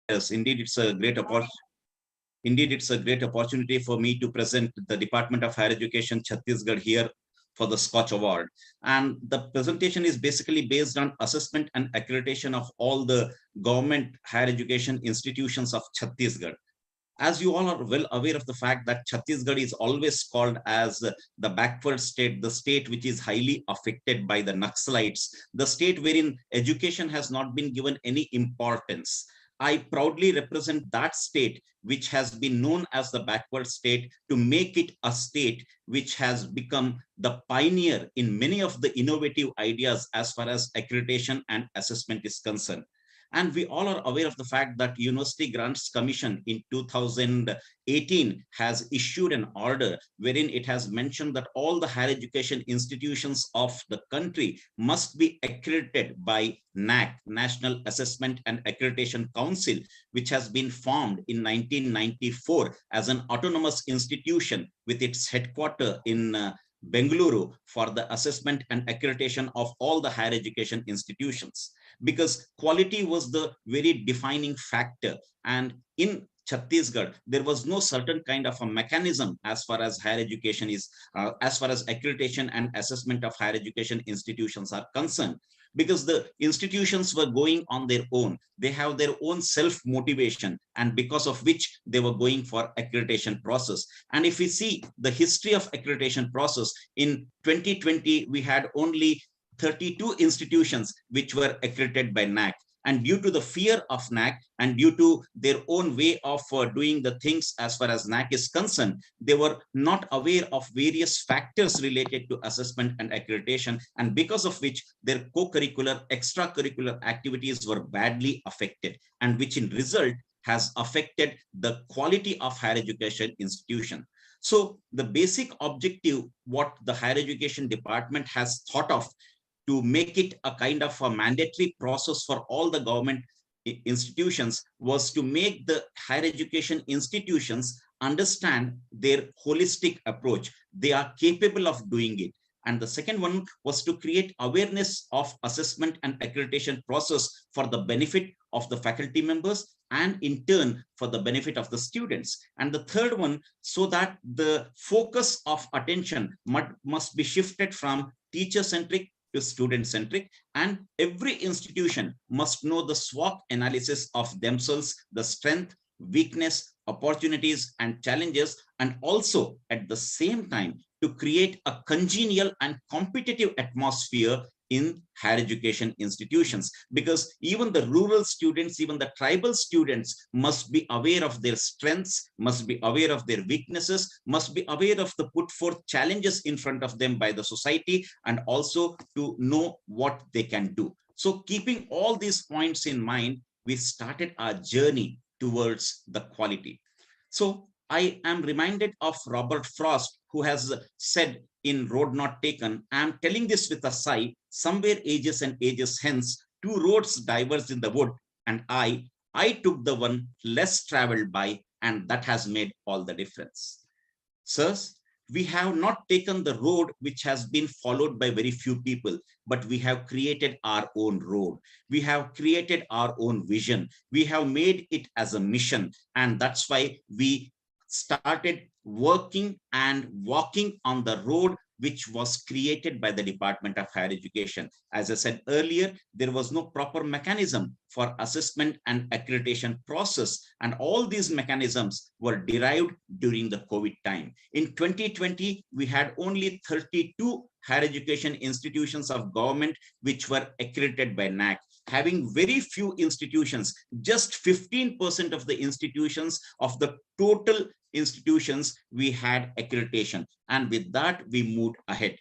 Yes, indeed, it's a great opportunity. Indeed, it's a great opportunity for me to present the Department of Higher Education Chhattisgarh here for the SKOCH Award. And the presentation is basically based on assessment and accreditation of all the government higher education institutions of Chhattisgarh. As you all are well aware of the fact that Chhattisgarh is always called as the backward state, the state which is highly affected by the Naxalites, the state wherein education has not been given any importance. I proudly represent that state which has been known as the backward state to make it a state which has become the pioneer in many of the innovative ideas as far as accreditation and assessment is concerned. And we all are aware of the fact that University Grants Commission in 2018 has issued an order wherein it has mentioned that all the higher education institutions of the country must be accredited by NAC, National Assessment and Accreditation Council, which has been formed in 1994 as an autonomous institution with its headquarters in Bengaluru for the assessment and accreditation of all the higher education institutions, because quality was the very defining factor. And in Chhattisgarh, there was no certain kind of a mechanism as far as higher education is, as far as accreditation and assessment of higher education institutions are concerned, because the institutions were going on their own. They have their own self-motivation, and because of which they were going for accreditation process. And if we see the history of accreditation process, in 2020, we had only 32 institutions which were accredited by NAC. And due to the fear of NAC and due to their own way of doing the things as far as NAC is concerned, they were not aware of various factors related to assessment and accreditation, and because of which their co-curricular, extracurricular activities were badly affected, and which in result has affected the quality of higher education institution. So the basic objective, what the higher education department has thought of to make it a kind of a mandatory process for all the government institutions, was to make the higher education institutions understand their holistic approach. They are capable of doing it. And the second one was to create awareness of assessment and accreditation process for the benefit of the faculty members and in turn for the benefit of the students. And the third one, so that the focus of attention must be shifted from teacher-centric to student-centric, and every institution must know the SWOT analysis of themselves, the strength, weakness, opportunities, and challenges, and also at the same time to create a congenial and competitive atmosphere in higher education institutions, because even the rural students, even the tribal students must be aware of their strengths, must be aware of their weaknesses, must be aware of the put forth challenges in front of them by the society, and also to know what they can do. So keeping all these points in mind, we started our journey towards the quality. So I am reminded of Robert Frost, who has said in Road Not Taken, I am telling this with a sigh, somewhere ages and ages hence, two roads diverged in the wood, and I took the one less traveled by, and that has made all the difference. Sirs, we have not taken the road which has been followed by very few people, but we have created our own road. We have created our own vision. We have made it as a mission, and that's why we started working and walking on the road which was created by the Department of Higher Education. As I said earlier, there was no proper mechanism for assessment and accreditation process, and all these mechanisms were derived during the COVID time. In 2020, we had only 32 higher education institutions of government which were accredited by NAC, having very few institutions, just 15% of the institutions of the total institutions we had accreditation, and with that we moved ahead.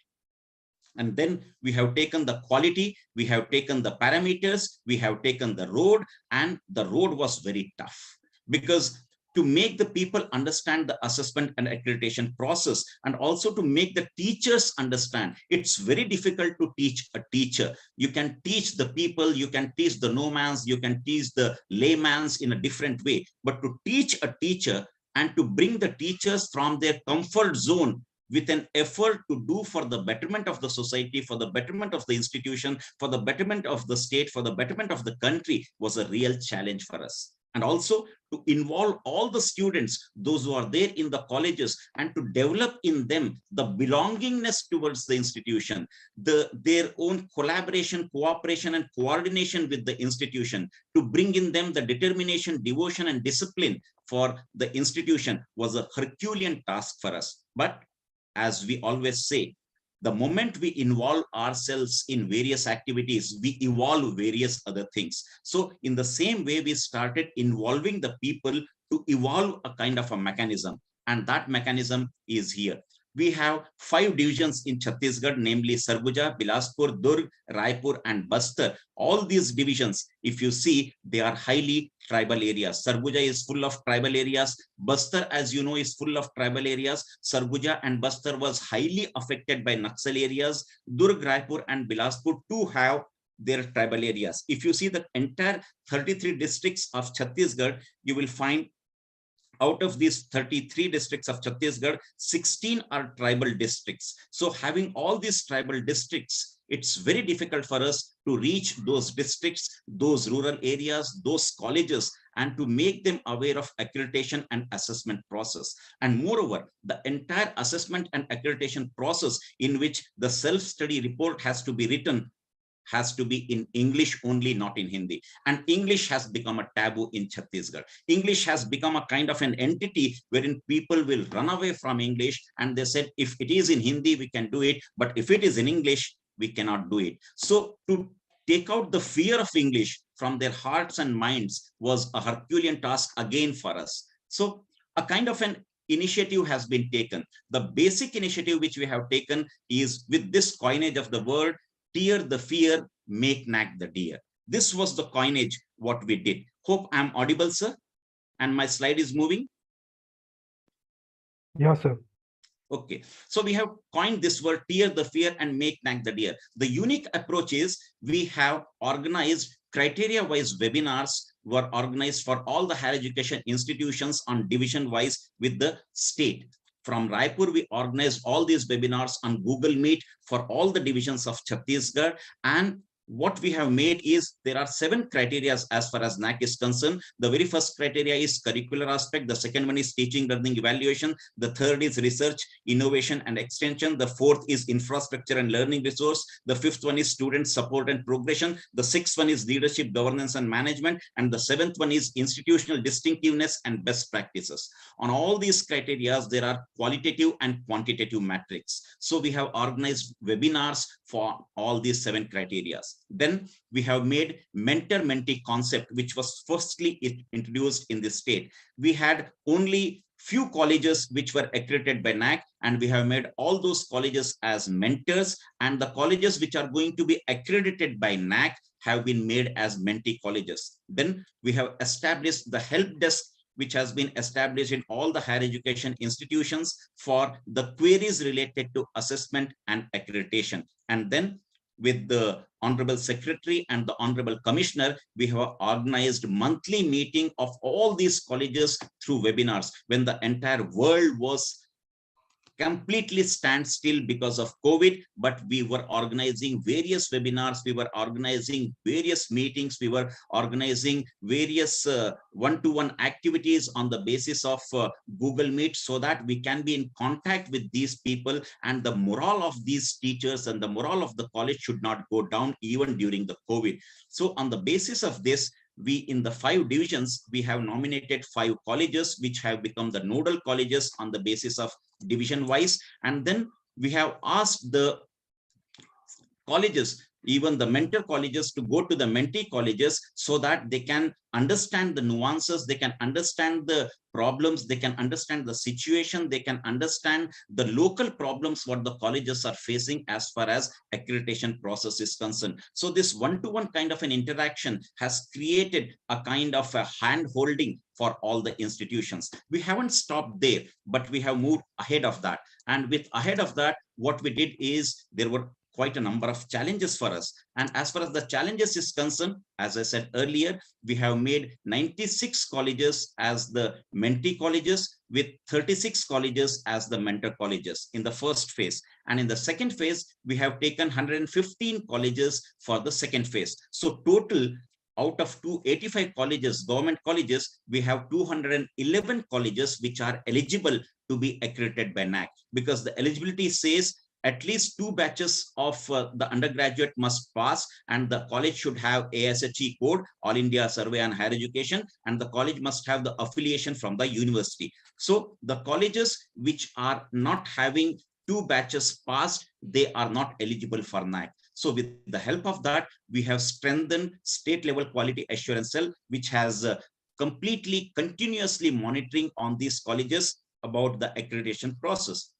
And then we have taken the quality, we have taken the parameters, we have taken the road, and the road was very tough, because to make the people understand the assessment and accreditation process, and also to make the teachers understand, it's very difficult to teach a teacher. You can teach the people, you can teach the nomans, you can teach the laymans in a different way, but to teach a teacher and to bring the teachers from their comfort zone with an effort to do for the betterment of the society, for the betterment of the institution, for the betterment of the state, for the betterment of the country, was a real challenge for us. and also to involve all the students, those who are there in the colleges, and to develop in them the belongingness towards the institution, their own collaboration, cooperation, and coordination with the institution, to bring in them the determination, devotion, and discipline for the institution was a Herculean task for us. But as we always say, the moment we involve ourselves in various activities, we evolve various other things. So in the same way, we started involving the people to evolve a kind of a mechanism, and that mechanism is here. We have 5 divisions in Chhattisgarh, namely Sarguja, Bilaspur, Durg, Raipur, and Bastar. All these divisions, if you see, they are highly tribal areas. Sarguja is full of tribal areas. Bastar, as you know, is full of tribal areas. Sarguja and Bastar was highly affected by Naxal areas. Durg, Raipur, and Bilaspur too have their tribal areas. If you see the entire 33 districts of Chhattisgarh, you will find out of these 33 districts of Chhattisgarh, 16 are tribal districts. So having all these tribal districts, it's very difficult for us to reach those districts, those rural areas, those colleges, and to make them aware of accreditation and assessment process. And moreover, the entire assessment and accreditation process, in which the self-study report has to be written, has to be in English only, not in Hindi. And English has become a taboo in Chhattisgarh. English has become a kind of an entity wherein people will run away from English, and they said, if it is in Hindi, we can do it, but if it is in English, we cannot do it. So to take out the fear of English from their hearts and minds was a Herculean task again for us. So a kind of an initiative has been taken. The basic initiative which we have taken is with this coinage of the word, tear the fear, make knack the deer. This was the coinage what we did. Hope I'm audible, sir, and my slide is moving. Yes, sir. Okay, so we have coined this word, tear the fear and make knack the deer. The unique approach is we have organized criteria-wise webinars were organized for all the higher education institutions on division-wise with the state. From Raipur, we organized all these webinars on Google Meet for all the divisions of Chhattisgarh. And what we have made is there are 7 criteria as far as NAC is concerned. The very first criteria is curricular aspect. The second one is teaching, learning, evaluation. The third is research, innovation, and extension. The fourth is infrastructure and learning resource. The fifth one is student support and progression. The sixth one is leadership, governance, and management. And the seventh one is institutional distinctiveness and best practices. On all these criteria, there are qualitative and quantitative metrics. So we have organized webinars for all these 7 criteria. Then we have made mentor-mentee concept, which was firstly introduced in this state. We had only few colleges which were accredited by NAC, and we have made all those colleges as mentors, and the colleges which are going to be accredited by NAC have been made as mentee colleges. Then we have established the help desk, which has been established in all the higher education institutions for the queries related to assessment and accreditation. And then with the Honorable Secretary and the Honorable Commissioner, we have organized monthly meeting of all these colleges through webinars when the entire world was completely standstill because of COVID, but we were organizing various webinars, we were organizing various meetings, we were organizing various one-to-one activities on the basis of Google Meet, so that we can be in contact with these people, and the morale of these teachers and the morale of the college should not go down even during the COVID. So on the basis of this, we in the 5 divisions, we have nominated 5 colleges which have become the nodal colleges on the basis of division wise. And then we have asked the colleges, even the mentor colleges, to go to the mentee colleges so that they can understand the nuances, they can understand the problems, they can understand the situation, they can understand the local problems what the colleges are facing as far as accreditation process is concerned. So this one-to-one kind of an interaction has created a kind of a hand-holding for all the institutions. We haven't stopped there, but we have moved ahead of that. And with ahead of that, what we did is there were quite a number of challenges for us. And as far as the challenges is concerned, as I said earlier, we have made 96 colleges as the mentee colleges with 36 colleges as the mentor colleges in the first phase. And in the second phase, we have taken 115 colleges for the second phase. So total out of 285 colleges, government colleges, we have 211 colleges which are eligible to be accredited by NAC, because the eligibility says at least 2 batches of the undergraduate must pass, and the college should have ASHE code, All India Survey on Higher Education, and the college must have the affiliation from the university. So the colleges which are not having 2 batches passed, they are not eligible for NAC. So with the help of that, we have strengthened state level quality assurance cell, which has completely continuously monitoring on these colleges about the accreditation process.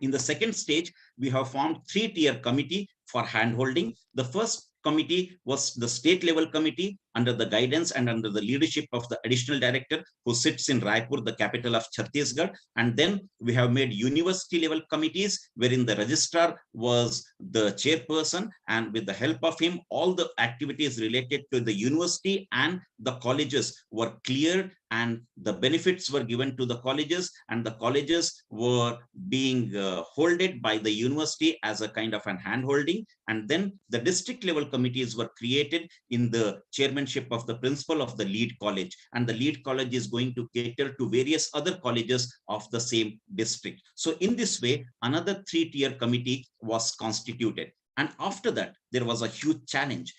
In the second stage, we have formed 3-tier committee for handholding. The first committee was the state level committee under the guidance and under the leadership of the additional director who sits in Raipur, the capital of Chhattisgarh. And then we have made university level committees wherein the registrar was the chairperson, and with the help of him, all the activities related to the university and the colleges were cleared, and the benefits were given to the colleges, and the colleges were being holded by the university as a kind of an handholding. And then the district level committees were created in the chairmanship of the principal of the lead college, and the lead college is going to cater to various other colleges of the same district. So in this way, another 3-tier committee was constituted. And after that, there was a huge challenge.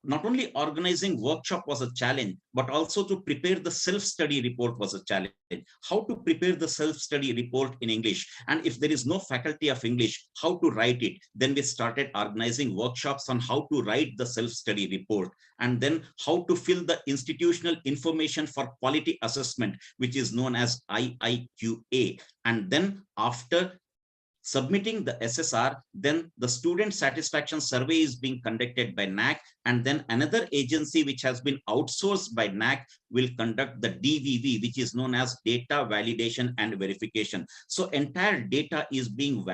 Not only organizing workshop was a challenge, but also to prepare the self-study report was a challenge. How to prepare the self-study report in English, and if there is no faculty of English, how to write it. Then we started organizing workshops on how to write the self-study report, and then how to fill the institutional information for quality assessment, which is known as IIQA. And then after submitting the SSR, then the student satisfaction survey is being conducted by NAC, and then another agency which has been outsourced by NAC will conduct the DVV, which is known as data validation and verification. So entire data is being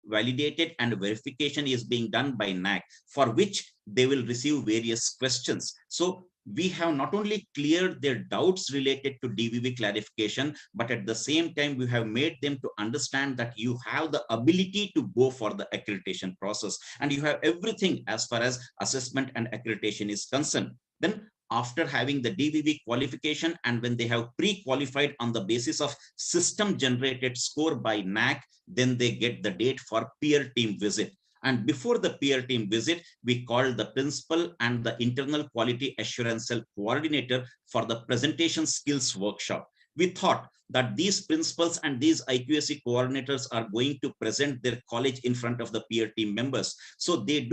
validated and verification is being done by NAC, for which they will receive various questions. So we have not only cleared their doubts related to DVV clarification, but at the same time, we have made them to understand that you have the ability to go for the accreditation process, and you have everything as far as assessment and accreditation is concerned. Then after having the DVV qualification, and when they have pre-qualified on the basis of system generated score by NAC, then they get the date for peer team visit. And before the peer team visit, we called the principal and the internal quality assurance cell coordinator for the presentation skills workshop. We thought that these principals and these IQAC coordinators are going to present their college in front of the peer team members. So they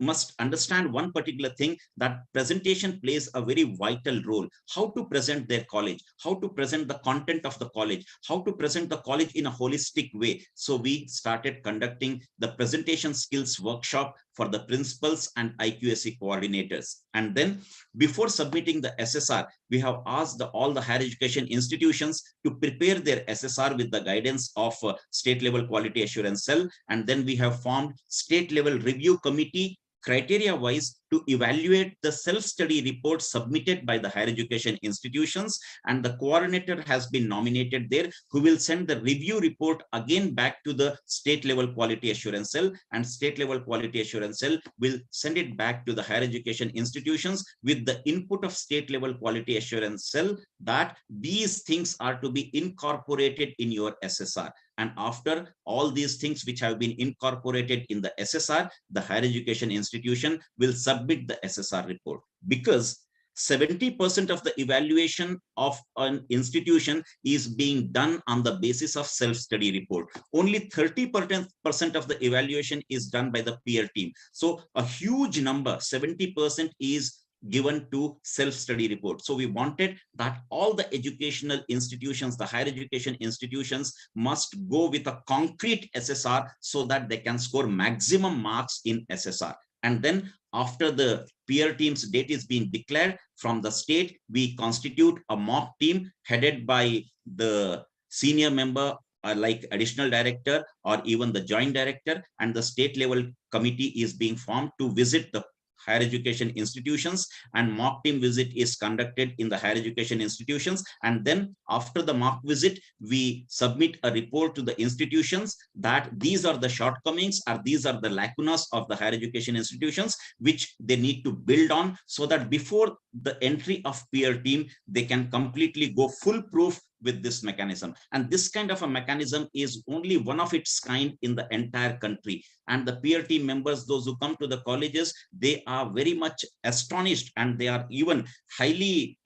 must understand one particular thing, that presentation plays a very vital role. How to present their college, how to present the content of the college, how to present the college in a holistic way. So we started conducting the presentation skills workshop for the principals and IQAC coordinators. And then before submitting the SSR, we have asked all the higher education institutions to prepare their SSR with the guidance of state level quality assurance cell. And then we have formed state level review committee criteria wise to evaluate the self-study report submitted by the higher education institutions, and the coordinator has been nominated there, who will send the review report again back to the state level quality assurance cell, and state level quality assurance cell will send it back to the higher education institutions with the input of state level quality assurance cell that these things are to be incorporated in your SSR. And after all these things which have been incorporated in the SSR, the higher education institution will submit the SSR report, because 70% of the evaluation of an institution is being done on the basis of self-study report. Only 30% of the evaluation is done by the peer team. So a huge number, 70%, is given to self-study report. So we wanted that all the educational institutions, the higher education institutions, must go with a concrete SSR so that they can score maximum marks in SSR. And then after the peer team's date is being declared from the state, we constitute a mock team headed by the senior member like additional director or even the joint director, and the state level committee is being formed to visit the higher education institutions, and mock team visit is conducted in the higher education institutions. And then after the mock visit, we submit a report to the institutions that these are the shortcomings or these are the lacunas of the higher education institutions, which they need to build on, so that before the entry of peer team, they can completely go foolproof with this mechanism. And this kind of a mechanism is only one of its kind in the entire country. And the peer team members, those who come to the colleges, they are very much astonished, and they are even highly,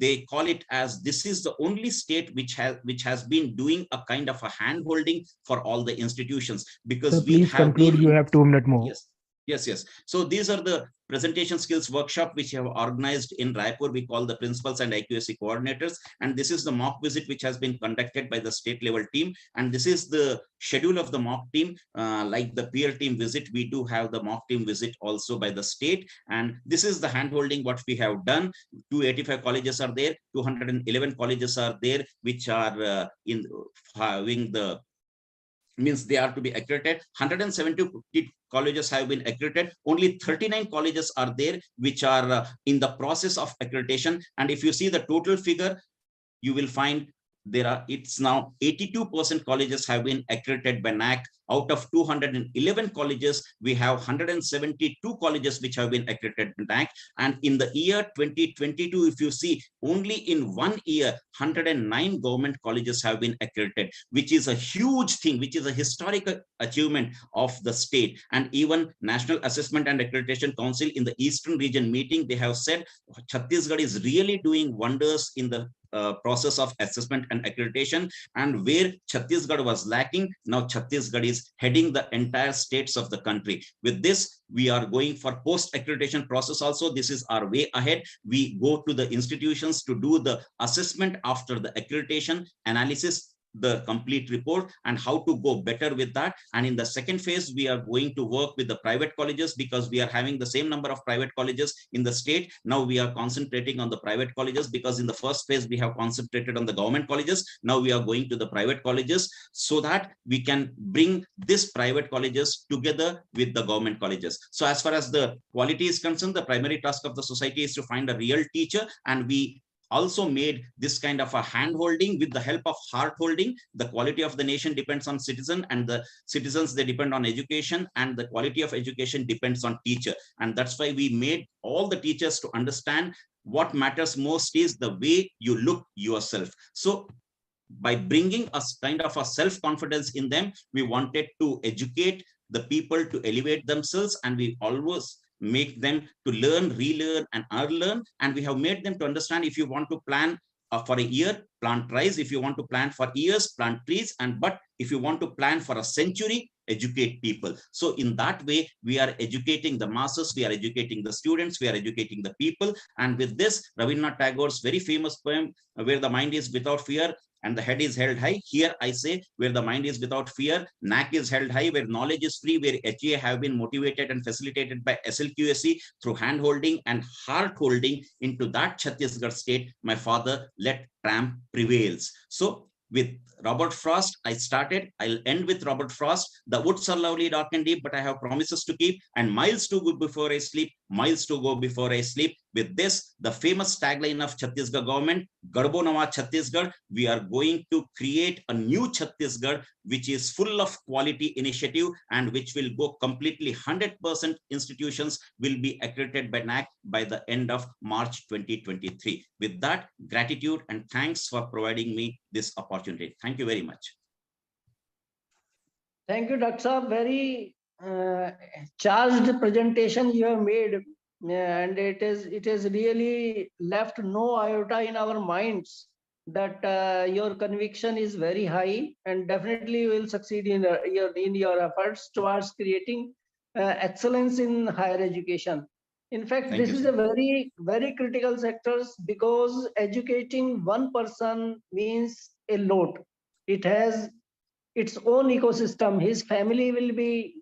they call it as this is the only state which has been doing a kind of a hand holding for all the institutions, because So we please have conclude. been, You have 2 minutes more. yes. Yes. So these are the presentation skills workshop which have organized in Raipur. We call the principals and IQAC coordinators. And this is the mock visit which has been conducted by the state level team. And this is the schedule of the mock team. Like the peer team visit, we do have the mock team visit also by the state. And this is the handholding what we have done. 285 colleges are there. 211 colleges are there, which are in having the means they are to be accredited. 170 colleges have been accredited. Only 39 colleges are there which are in the process of accreditation. And if you see the total figure, you will find there are, it's now 82% colleges have been accredited by NAC. Out of 211 colleges, we have 172 colleges which have been accredited by NAC. And in the year 2022, if you see, only in 1 year, 109 government colleges have been accredited, which is a huge thing, which is a historical achievement of the state. And even National Assessment and Accreditation Council in the Eastern Region meeting, they have said Chhattisgarh is really doing wonders in the process of assessment and accreditation. And where Chhattisgarh was lacking, now Chhattisgarh is heading the entire states of the country. With this, we are going for post-accreditation process also. This is our way ahead. We go to the institutions to do the assessment after the accreditation, analysis the complete report, and how to go better with that. And in the second phase, we are going to work with the private colleges, because we are having the same number of private colleges in the state. Now we are concentrating on the private colleges, because in the first phase we have concentrated on the government colleges. Now we are going to the private colleges, so that we can bring this private colleges together with the government colleges. So as far as the quality is concerned, the primary task of the society is to find a real teacher. And we also made this kind of a hand holding with the help of heart holding. The quality of the nation depends on citizen, and the citizens, they depend on education, and the quality of education depends on teacher. And that's why we made all the teachers to understand what matters most is the way you look yourself. So by bringing a kind of a self-confidence in them, we wanted to educate the people to elevate themselves, and we always make them to learn, relearn, and unlearn. And we have made them to understand, if you want to plan for a year, plant trees. If you want to plant for years, plant trees. And but if you want to plan for a century, educate people. So in that way, we are educating the masses, we are educating the students, we are educating the people. And with this, Rabindranath Tagore's very famous poem, where the mind is without fear and the head is held high. Here I say, where the mind is without fear, NAC is held high, where knowledge is free, where HE have been motivated and facilitated by SLQSC through hand holding and heart holding into that Chhattisgarh state, my father, let tramp prevails. So with Robert Frost, I started. I'll end with Robert Frost. The woods are lovely, dark and deep, but I have promises to keep, and miles to go before I sleep, miles to go before I sleep. With this, the famous tagline of Chhattisgarh government, Garbo Nawa Chhattisgarh, we are going to create a new Chhattisgarh, which is full of quality initiative and which will go completely 100% institutions will be accredited by NAC by the end of March 2023. With that, gratitude and thanks for providing me this opportunity. Thank you very much. Thank you, Dr. Saab. Very charged presentation you have made, and it is really left no iota in our minds that your conviction is very high, and definitely you will succeed in your efforts towards creating excellence in higher education. In fact, Thank this you, is sir. a very critical sector, because educating one person means a lot. It has its own ecosystem. His family will be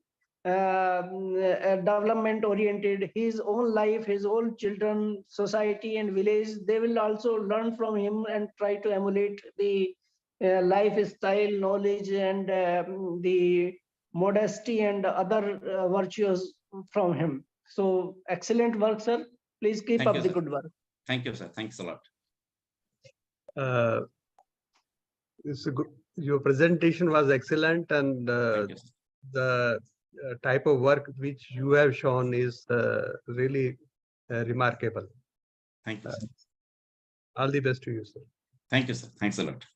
development oriented. His own life, his own children, society, and village, they will also learn from him and try to emulate the lifestyle, knowledge, and the modesty and other virtues from him. So excellent work, sir. Please keep Thank up you, the sir. good work. Thank you, sir. Thanks a lot. It's a good, your presentation was excellent, and Thank you, sir. the type of work which you have shown is really remarkable. Thank you, sir. All the best to you, sir. Thank you, sir. Thanks a lot.